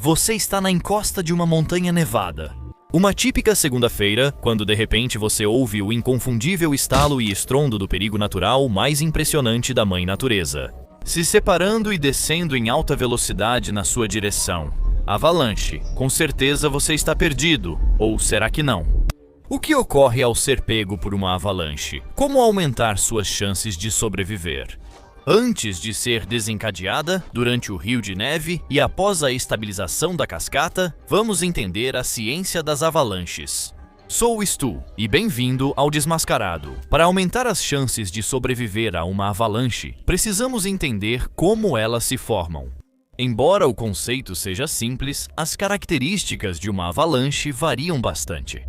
Você está na encosta de uma montanha nevada. Uma típica segunda-feira, quando de repente você ouve o inconfundível estalo e estrondo do perigo natural mais impressionante da Mãe Natureza, se separando e descendo em alta velocidade na sua direção. Avalanche. Com certeza você está perdido, ou será que não? O que ocorre ao ser pego por uma avalanche? Como aumentar suas chances de sobreviver? Antes de ser desencadeada, durante o rio de neve e após a estabilização da cascata, vamos entender a ciência das avalanches. Sou o Stu e bem-vindo ao Desmascarado. Para aumentar as chances de sobreviver a uma avalanche, precisamos entender como elas se formam. Embora o conceito seja simples, as características de uma avalanche variam bastante.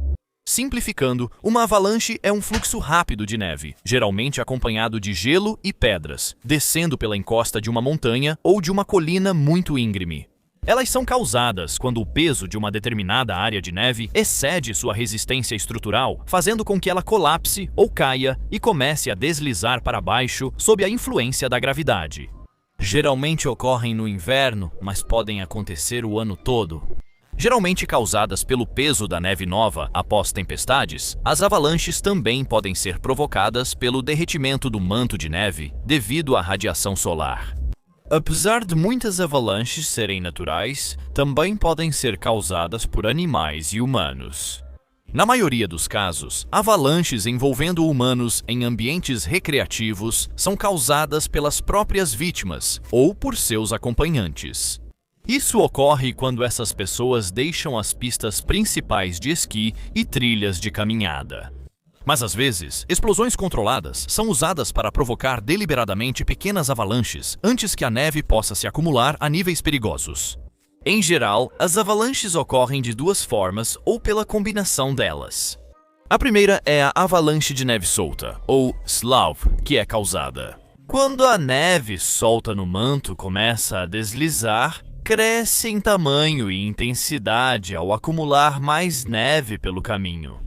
Simplificando, uma avalanche é um fluxo rápido de neve, geralmente acompanhado de gelo e pedras, descendo pela encosta de uma montanha ou de uma colina muito íngreme. Elas são causadas quando o peso de uma determinada área de neve excede sua resistência estrutural, fazendo com que ela colapse ou caia e comece a deslizar para baixo sob a influência da gravidade. Geralmente ocorrem no inverno, mas podem acontecer o ano todo. Geralmente causadas pelo peso da neve nova após tempestades, as avalanches também podem ser provocadas pelo derretimento do manto de neve devido à radiação solar. Apesar de muitas avalanches serem naturais, também podem ser causadas por animais e humanos. Na maioria dos casos, avalanches envolvendo humanos em ambientes recreativos são causadas pelas próprias vítimas ou por seus acompanhantes. Isso ocorre quando essas pessoas deixam as pistas principais de esqui e trilhas de caminhada. Mas às vezes, explosões controladas são usadas para provocar deliberadamente pequenas avalanches antes que a neve possa se acumular a níveis perigosos. Em geral, as avalanches ocorrem de duas formas ou pela combinação delas. A primeira é a avalanche de neve solta, ou SLAV, que é causada quando a neve solta no manto começa a deslizar, cresce em tamanho e intensidade ao acumular mais neve pelo caminho.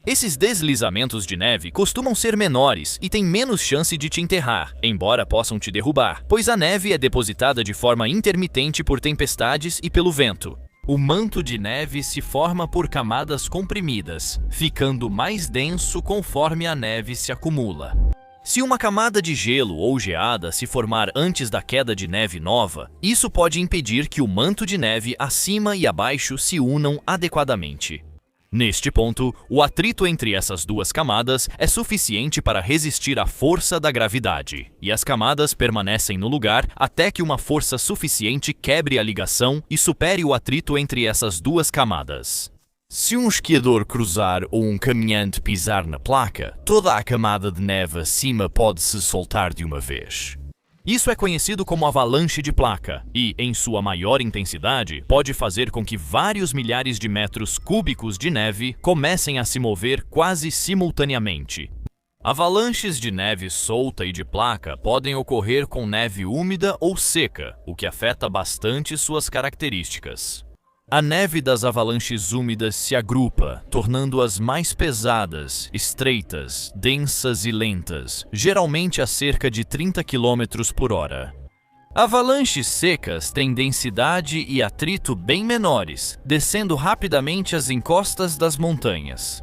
Esses deslizamentos de neve costumam ser menores e têm menos chance de te enterrar, embora possam te derrubar, pois a neve é depositada de forma intermitente por tempestades e pelo vento. O manto de neve se forma por camadas comprimidas, ficando mais denso conforme a neve se acumula. Se uma camada de gelo ou geada se formar antes da queda de neve nova, isso pode impedir que o manto de neve acima e abaixo se unam adequadamente. Neste ponto, o atrito entre essas duas camadas é suficiente para resistir à força da gravidade, e as camadas permanecem no lugar até que uma força suficiente quebre a ligação e supere o atrito entre essas duas camadas. Se um esquiador cruzar ou um caminhante pisar na placa, toda a camada de neve acima pode se soltar de uma vez. Isso é conhecido como avalanche de placa e, em sua maior intensidade, pode fazer com que vários milhares de metros cúbicos de neve comecem a se mover quase simultaneamente. Avalanches de neve solta e de placa podem ocorrer com neve úmida ou seca, o que afeta bastante suas características. A neve das avalanches úmidas se agrupa, tornando-as mais pesadas, estreitas, densas e lentas, geralmente a cerca de 30 km por hora. Avalanches secas têm densidade e atrito bem menores, descendo rapidamente as encostas das montanhas.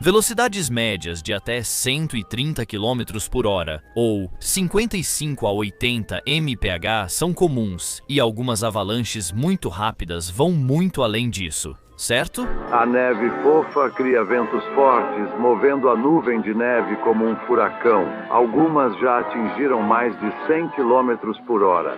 Velocidades médias de até 130 km por hora, ou 55 a 80 mph, são comuns, e algumas avalanches muito rápidas vão muito além disso, certo? A neve fofa cria ventos fortes, movendo a nuvem de neve como um furacão. Algumas já atingiram mais de 100 km por hora.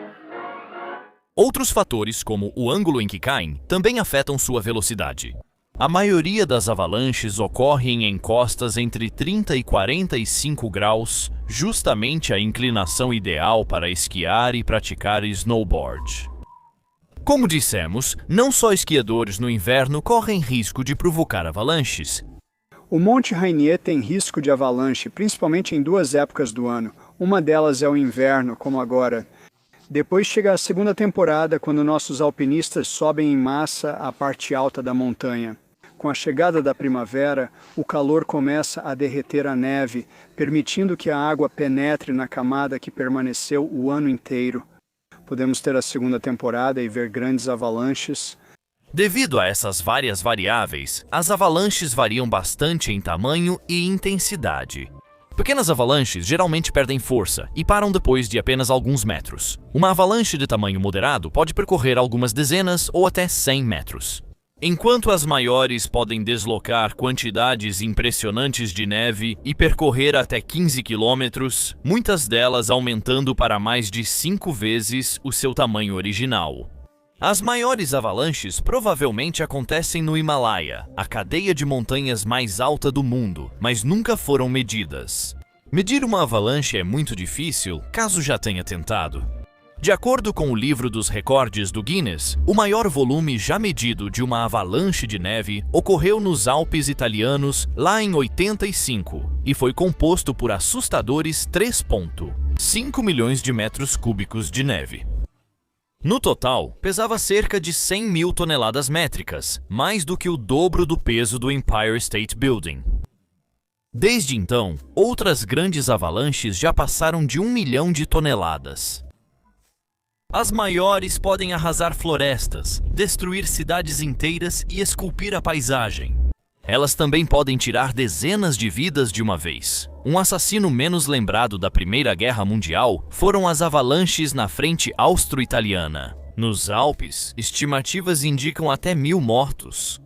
Outros fatores, como o ângulo em que caem, também afetam sua velocidade. A maioria das avalanches ocorre em encostas entre 30 e 45 graus, justamente a inclinação ideal para esquiar e praticar snowboard. Como dissemos, não só esquiadores no inverno correm risco de provocar avalanches. O Monte Rainier tem risco de avalanche, principalmente em duas épocas do ano. Uma delas é o inverno, como agora. Depois chega a segunda temporada, quando nossos alpinistas sobem em massa à parte alta da montanha. Com a chegada da primavera, o calor começa a derreter a neve, permitindo que a água penetre na camada que permaneceu o ano inteiro. Podemos ter a segunda temporada e ver grandes avalanches, Devido a essas várias variáveis, as avalanches variam bastante em tamanho e intensidade. Pequenas avalanches geralmente perdem força e param depois de apenas alguns metros. Uma avalanche de tamanho moderado pode percorrer algumas dezenas ou até 100 metros. Enquanto as maiores podem deslocar quantidades impressionantes de neve e percorrer até 15 quilômetros, muitas delas aumentando para mais de 5 vezes o seu tamanho original. As maiores avalanches provavelmente acontecem no Himalaia, a cadeia de montanhas mais alta do mundo, mas nunca foram medidas. Medir uma avalanche é muito difícil, caso já tenha tentado. De acordo com o livro dos recordes do Guinness, o maior volume já medido de uma avalanche de neve ocorreu nos Alpes italianos lá em 85 e foi composto por assustadores 3,5 milhões de metros cúbicos de neve. No total, pesava cerca de 100 mil toneladas métricas, mais do que o dobro do peso do Empire State Building. Desde então, outras grandes avalanches já passaram de 1 milhão de toneladas. As maiores podem arrasar florestas, destruir cidades inteiras e esculpir a paisagem. Elas também podem tirar dezenas de vidas de uma vez. Um assassino menos lembrado da Primeira Guerra Mundial foram as avalanches na frente austro-italiana. Nos Alpes, estimativas indicam até 1.000 mortos.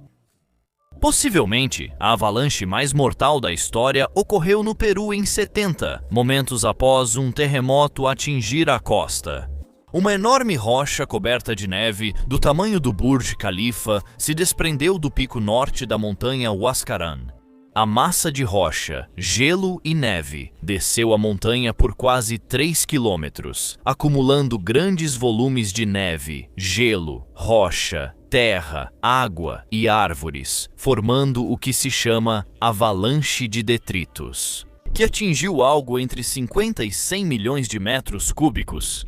Possivelmente, a avalanche mais mortal da história ocorreu no Peru em 70, momentos após um terremoto atingir a costa. Uma enorme rocha coberta de neve, do tamanho do Burj Khalifa, se desprendeu do pico norte da montanha Huascarán. A massa de rocha, gelo e neve desceu a montanha por quase 3 quilômetros, acumulando grandes volumes de neve, gelo, rocha, terra, água e árvores, formando o que se chama avalanche de detritos, que atingiu algo entre 50 e 100 milhões de metros cúbicos.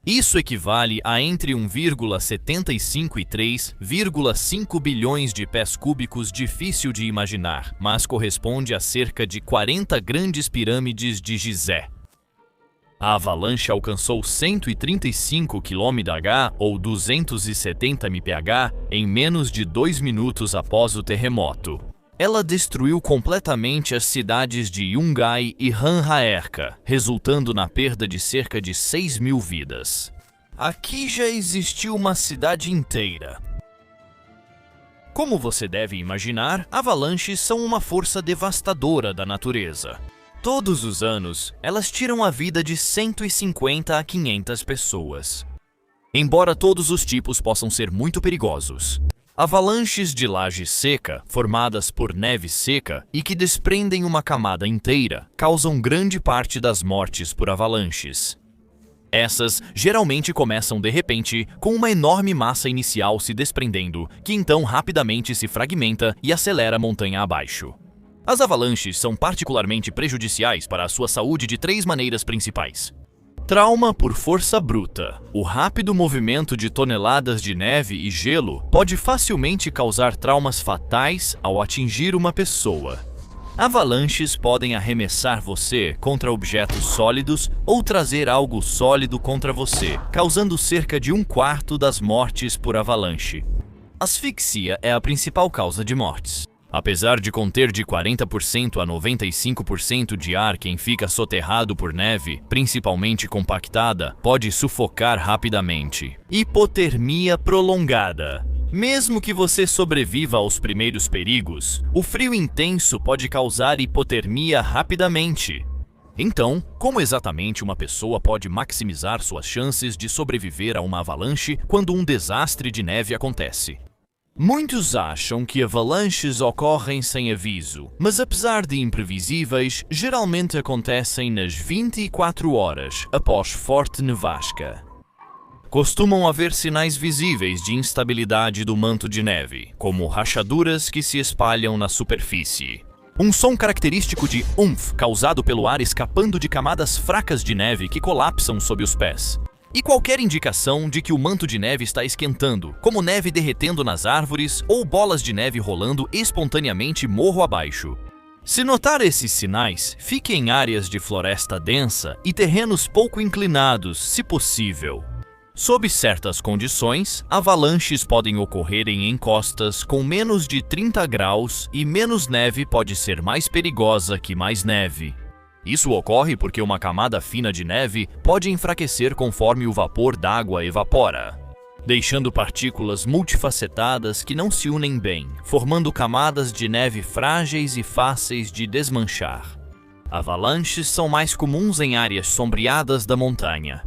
Isso equivale a entre 1,75 e 3,5 bilhões de pés cúbicos, difícil de imaginar, mas corresponde a cerca de 40 grandes pirâmides de Gizé. A avalanche alcançou 135 km/h ou 270 mph em menos de 2 minutos após o terremoto. Ela destruiu completamente as cidades de Yungay e Hanhaerka, resultando na perda de cerca de 6 mil vidas. Aqui já existiu uma cidade inteira. Como você deve imaginar, avalanches são uma força devastadora da natureza. Todos os anos, elas tiram a vida de 150 a 500 pessoas. Embora todos os tipos possam ser muito perigosos. Avalanches de laje seca, formadas por neve seca e que desprendem uma camada inteira, causam grande parte das mortes por avalanches. Essas geralmente começam de repente com uma enorme massa inicial se desprendendo, que então rapidamente se fragmenta e acelera a montanha abaixo. As avalanches são particularmente prejudiciais para a sua saúde de 3 maneiras principais. Trauma por força bruta. O rápido movimento de toneladas de neve e gelo pode facilmente causar traumas fatais ao atingir uma pessoa. Avalanches podem arremessar você contra objetos sólidos ou trazer algo sólido contra você, causando cerca de 1/4 das mortes por avalanche. Asfixia é a principal causa de mortes. Apesar de conter de 40% a 95% de ar, quem fica soterrado por neve, principalmente compactada, pode sufocar rapidamente. Hipotermia prolongada. Mesmo que você sobreviva aos primeiros perigos, o frio intenso pode causar hipotermia rapidamente. Então, como exatamente uma pessoa pode maximizar suas chances de sobreviver a uma avalanche quando um desastre de neve acontece? Muitos acham que avalanches ocorrem sem aviso, mas apesar de imprevisíveis, geralmente acontecem nas 24 horas após forte nevasca. Costumam haver sinais visíveis de instabilidade do manto de neve, como rachaduras que se espalham na superfície. Um som característico de umf causado pelo ar escapando de camadas fracas de neve que colapsam sob os pés. E qualquer indicação de que o manto de neve está esquentando, como neve derretendo nas árvores ou bolas de neve rolando espontaneamente morro abaixo. Se notar esses sinais, fique em áreas de floresta densa e terrenos pouco inclinados, se possível. Sob certas condições, avalanches podem ocorrer em encostas com menos de 30 graus e menos neve pode ser mais perigosa que mais neve. Isso ocorre porque uma camada fina de neve pode enfraquecer conforme o vapor d'água evapora, deixando partículas multifacetadas que não se unem bem, formando camadas de neve frágeis e fáceis de desmanchar. Avalanches são mais comuns em áreas sombreadas da montanha.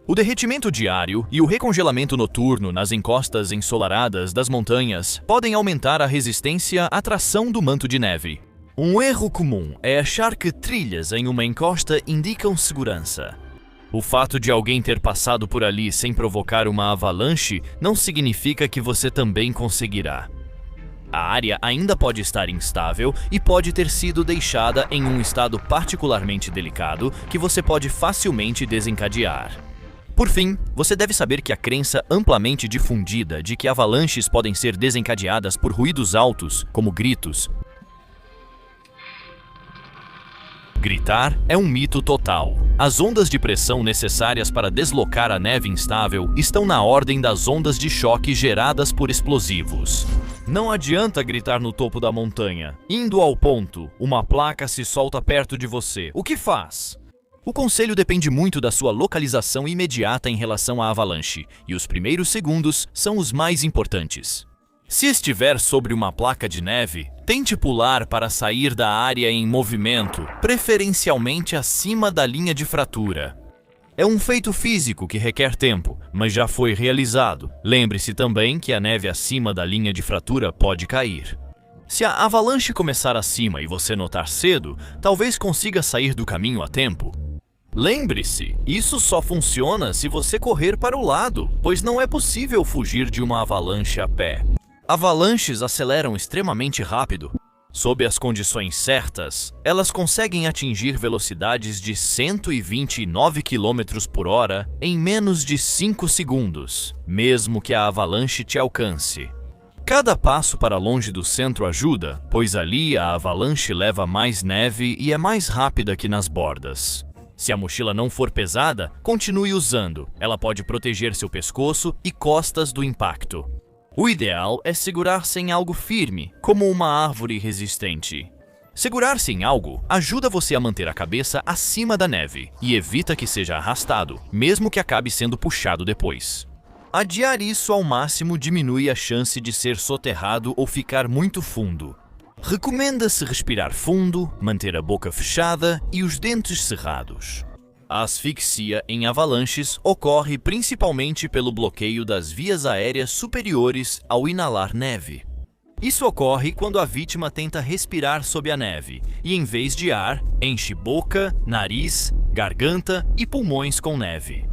O derretimento diário e o recongelamento noturno nas encostas ensolaradas das montanhas podem aumentar a resistência à tração do manto de neve. Um erro comum é achar que trilhas em uma encosta indicam segurança. O fato de alguém ter passado por ali sem provocar uma avalanche não significa que você também conseguirá. A área ainda pode estar instável e pode ter sido deixada em um estado particularmente delicado que você pode facilmente desencadear. Por fim, você deve saber que a crença amplamente difundida de que avalanches podem ser desencadeadas por ruídos altos, como gritos. Gritar é um mito total. As ondas de pressão necessárias para deslocar a neve instável estão na ordem das ondas de choque geradas por explosivos. Não adianta gritar no topo da montanha. Indo ao ponto, uma placa se solta perto de você. O que faz? O conselho depende muito da sua localização imediata em relação à avalanche, e os primeiros segundos são os mais importantes. Se estiver sobre uma placa de neve, tente pular para sair da área em movimento, preferencialmente acima da linha de fratura. É um feito físico que requer tempo, mas já foi realizado. Lembre-se também que a neve acima da linha de fratura pode cair. Se a avalanche começar acima e você notar cedo, talvez consiga sair do caminho a tempo. Lembre-se, isso só funciona se você correr para o lado, pois não é possível fugir de uma avalanche a pé. Avalanches aceleram extremamente rápido. Sob as condições certas, elas conseguem atingir velocidades de 129 km por hora em menos de 5 segundos, mesmo que a avalanche te alcance. Cada passo para longe do centro ajuda, pois ali a avalanche leva mais neve e é mais rápida que nas bordas. Se a mochila não for pesada, continue usando. Ela pode proteger seu pescoço e costas do impacto. O ideal é segurar-se em algo firme, como uma árvore resistente. Segurar-se em algo ajuda você a manter a cabeça acima da neve e evita que seja arrastado, mesmo que acabe sendo puxado depois. Adiar isso ao máximo diminui a chance de ser soterrado ou ficar muito fundo. Recomenda-se respirar fundo, manter a boca fechada e os dentes cerrados. A asfixia em avalanches ocorre principalmente pelo bloqueio das vias aéreas superiores ao inalar neve. Isso ocorre quando a vítima tenta respirar sob a neve e, em vez de ar, enche boca, nariz, garganta e pulmões com neve.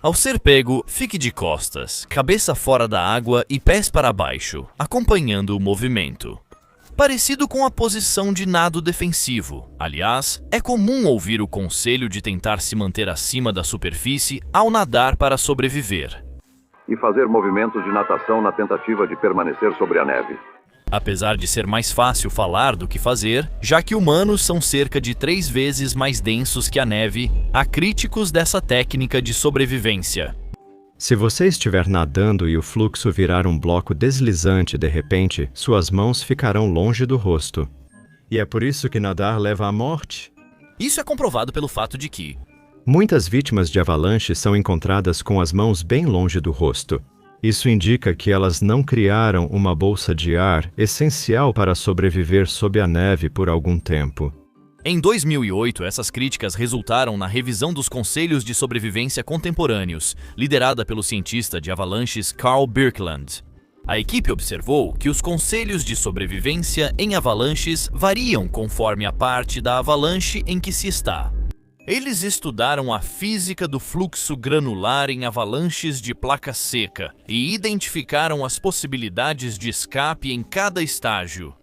Ao ser pego, fique de costas, cabeça fora da água e pés para baixo, acompanhando o movimento. Parecido com a posição de nado defensivo. Aliás, é comum ouvir o conselho de tentar se manter acima da superfície ao nadar para sobreviver. E fazer movimentos de natação na tentativa de permanecer sobre a neve. Apesar de ser mais fácil falar do que fazer, já que humanos são cerca de 3 vezes mais densos que a neve, há críticos dessa técnica de sobrevivência. Se você estiver nadando e o fluxo virar um bloco deslizante de repente, suas mãos ficarão longe do rosto. E é por isso que nadar leva à morte? Isso é comprovado pelo fato de que muitas vítimas de avalanche são encontradas com as mãos bem longe do rosto. Isso indica que elas não criaram uma bolsa de ar essencial para sobreviver sob a neve por algum tempo. Em 2008, essas críticas resultaram na revisão dos conselhos de sobrevivência contemporâneos, liderada pelo cientista de avalanches Carl Birkeland. A equipe observou que os conselhos de sobrevivência em avalanches variam conforme a parte da avalanche em que se está. Eles estudaram a física do fluxo granular em avalanches de placa seca e identificaram as possibilidades de escape em cada estágio.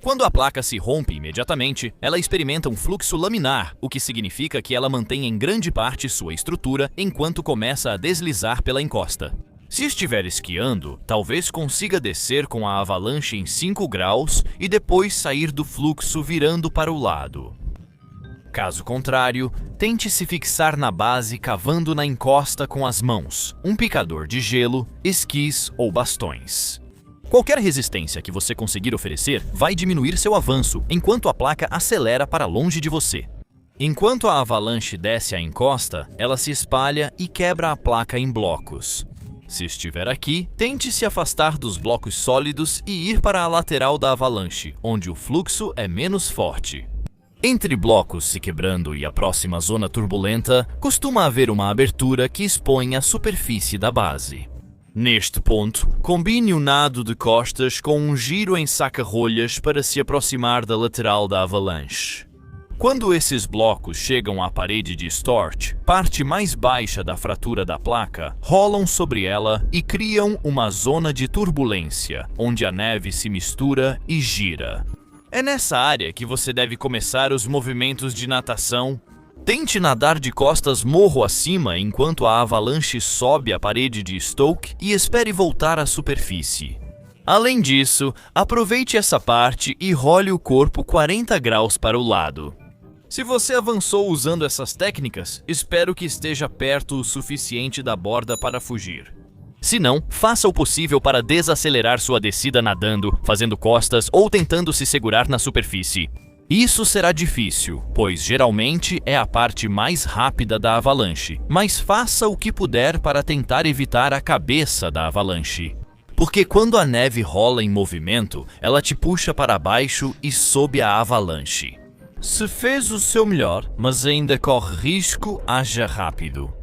Quando a placa se rompe imediatamente, ela experimenta um fluxo laminar, o que significa que ela mantém em grande parte sua estrutura enquanto começa a deslizar pela encosta. Se estiver esquiando, talvez consiga descer com a avalanche em 5 graus e depois sair do fluxo virando para o lado. Caso contrário, tente se fixar na base cavando na encosta com as mãos, um picador de gelo, esquis ou bastões. Qualquer resistência que você conseguir oferecer vai diminuir seu avanço enquanto a placa acelera para longe de você. Enquanto a avalanche desce a encosta, ela se espalha e quebra a placa em blocos. Se estiver aqui, tente se afastar dos blocos sólidos e ir para a lateral da avalanche, onde o fluxo é menos forte. Entre blocos se quebrando e a próxima zona turbulenta, costuma haver uma abertura que expõe a superfície da base. Neste ponto, combine o nado de costas com um giro em saca-rolhas para se aproximar da lateral da avalanche. Quando esses blocos chegam à parede de Stort, parte mais baixa da fratura da placa, rolam sobre ela e criam uma zona de turbulência, onde a neve se mistura e gira. É nessa área que você deve começar os movimentos de natação. Tente nadar de costas morro acima enquanto a avalanche sobe a parede de Stoke e espere voltar à superfície. Além disso, aproveite essa parte e role o corpo 40 graus para o lado. Se você avançou usando essas técnicas, espero que esteja perto o suficiente da borda para fugir. Se não, faça o possível para desacelerar sua descida nadando, fazendo costas ou tentando se segurar na superfície. Isso será difícil, pois geralmente é a parte mais rápida da avalanche, mas faça o que puder para tentar evitar a cabeça da avalanche. Porque quando a neve rola em movimento, ela te puxa para baixo e sob a avalanche. Se fez o seu melhor, mas ainda corre risco, haja rápido.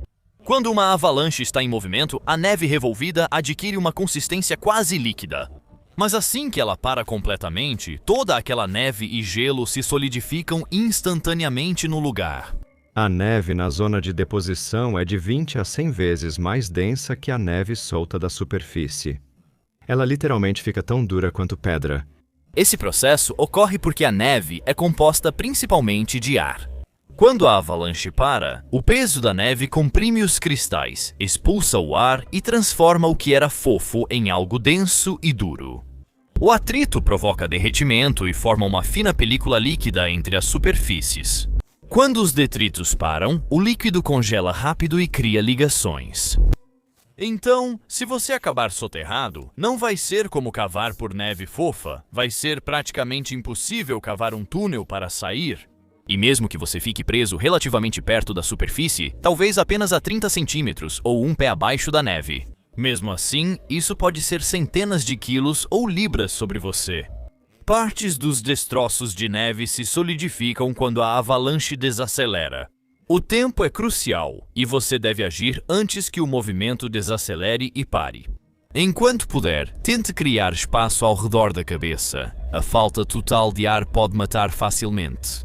Quando uma avalanche está em movimento, a neve revolvida adquire uma consistência quase líquida. Mas assim que ela para completamente, toda aquela neve e gelo se solidificam instantaneamente no lugar. A neve na zona de deposição é de 20 a 100 vezes mais densa que a neve solta da superfície. Ela literalmente fica tão dura quanto pedra. Esse processo ocorre porque a neve é composta principalmente de ar. Quando a avalanche para, o peso da neve comprime os cristais, expulsa o ar e transforma o que era fofo em algo denso e duro. O atrito provoca derretimento e forma uma fina película líquida entre as superfícies. Quando os detritos param, o líquido congela rápido e cria ligações. Então, se você acabar soterrado, não vai ser como cavar por neve fofa, vai ser praticamente impossível cavar um túnel para sair. E mesmo que você fique preso relativamente perto da superfície, talvez apenas a 30 centímetros ou um pé abaixo da neve. Mesmo assim, isso pode ser centenas de quilos ou libras sobre você. Partes dos destroços de neve se solidificam quando a avalanche desacelera. O tempo é crucial e você deve agir antes que o movimento desacelere e pare. Enquanto puder, tente criar espaço ao redor da cabeça. A falta total de ar pode matar facilmente.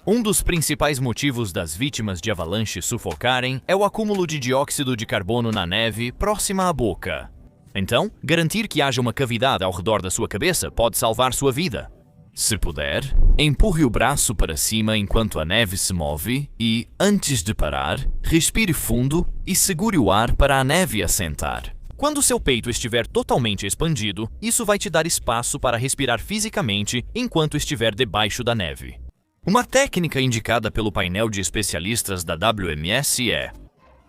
Um dos principais motivos das vítimas de avalanche sufocarem é o acúmulo de dióxido de carbono na neve próxima à boca. Então, garantir que haja uma cavidade ao redor da sua cabeça pode salvar sua vida. Se puder, empurre o braço para cima enquanto a neve se move e, antes de parar, respire fundo e segure o ar para a neve assentar. Quando seu peito estiver totalmente expandido, isso vai te dar espaço para respirar fisicamente enquanto estiver debaixo da neve. Uma técnica indicada pelo painel de especialistas da WMS é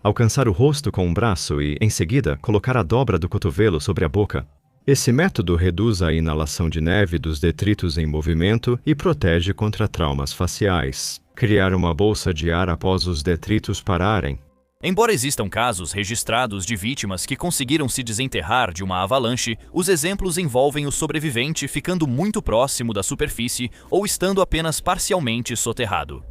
alcançar o rosto com um braço e, em seguida, colocar a dobra do cotovelo sobre a boca. Esse método reduz a inalação de neve dos detritos em movimento e protege contra traumas faciais. Criar uma bolsa de ar após os detritos pararem. Embora existam casos registrados de vítimas que conseguiram se desenterrar de uma avalanche, os exemplos envolvem o sobrevivente ficando muito próximo da superfície ou estando apenas parcialmente soterrado.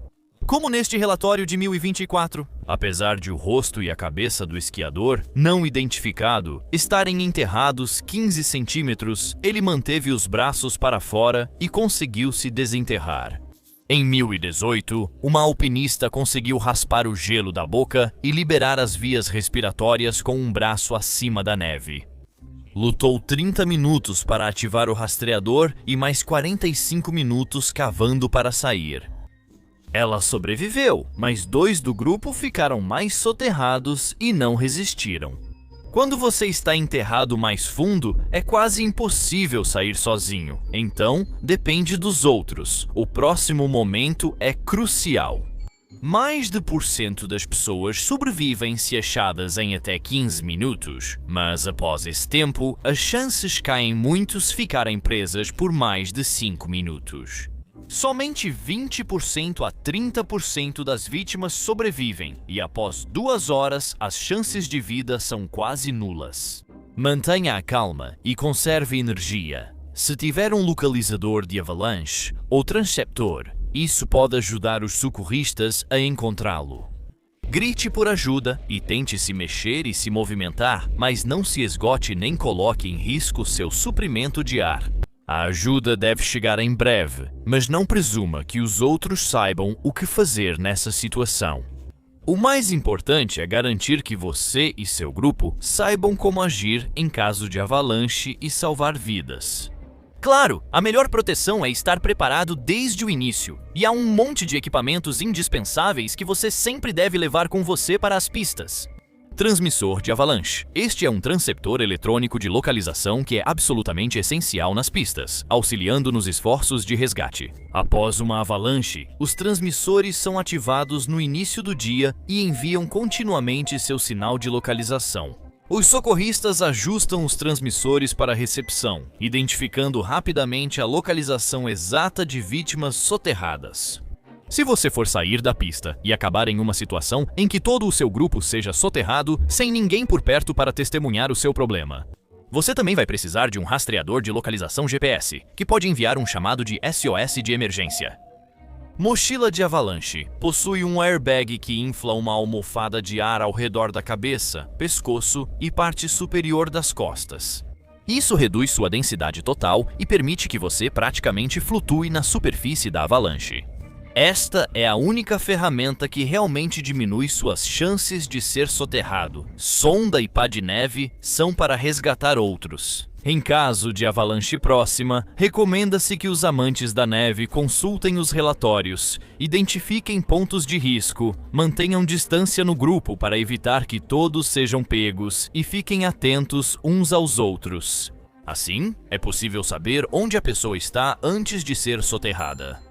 Como neste relatório de 1024, apesar de o rosto e a cabeça do esquiador, não identificado, estarem enterrados 15 centímetros, ele manteve os braços para fora e conseguiu se desenterrar. Em 1018, uma alpinista conseguiu raspar o gelo da boca e liberar as vias respiratórias com um braço acima da neve. Lutou 30 minutos para ativar o rastreador e mais 45 minutos cavando para sair. Ela sobreviveu, mas 2 do grupo ficaram mais soterrados e não resistiram. Quando você está enterrado mais fundo, é quase impossível sair sozinho. Então, depende dos outros. O próximo momento é crucial. Mais de por cento das pessoas sobrevivem se achadas em até 15 minutos, mas após esse tempo, as chances caem muito se ficarem presas por mais de 5 minutos. Somente 20% a 30% das vítimas sobrevivem e após 2 horas as chances de vida são quase nulas. Mantenha a calma e conserve energia. Se tiver um localizador de avalanche ou transceptor, isso pode ajudar os socorristas a encontrá-lo. Grite por ajuda e tente se mexer e se movimentar, mas não se esgote nem coloque em risco seu suprimento de ar. A ajuda deve chegar em breve, mas não presuma que os outros saibam o que fazer nessa situação. O mais importante é garantir que você e seu grupo saibam como agir em caso de avalanche e salvar vidas. Claro, a melhor proteção é estar preparado desde o início, e há um monte de equipamentos indispensáveis que você sempre deve levar com você para as pistas. Transmissor de avalanche. Este é um transceptor eletrônico de localização que é absolutamente essencial nas pistas, auxiliando nos esforços de resgate. Após uma avalanche, os transmissores são ativados no início do dia e enviam continuamente seu sinal de localização. Os socorristas ajustam os transmissores para a recepção, identificando rapidamente a localização exata de vítimas soterradas. Se você for sair da pista e acabar em uma situação em que todo o seu grupo seja soterrado, sem ninguém por perto para testemunhar o seu problema, você também vai precisar de um rastreador de localização GPS, que pode enviar um chamado de SOS de emergência. Mochila de avalanche. Possui um airbag que infla uma almofada de ar ao redor da cabeça, pescoço e parte superior das costas. Isso reduz sua densidade total e permite que você praticamente flutue na superfície da avalanche. Esta é a única ferramenta que realmente diminui suas chances de ser soterrado. Sonda e pá de neve são para resgatar outros. Em caso de avalanche próxima, recomenda-se que os amantes da neve consultem os relatórios, identifiquem pontos de risco, mantenham distância no grupo para evitar que todos sejam pegos e fiquem atentos uns aos outros. Assim, é possível saber onde a pessoa está antes de ser soterrada.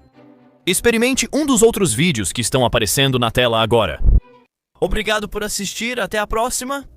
Experimente um dos outros vídeos que estão aparecendo na tela agora. Obrigado por assistir, até a próxima!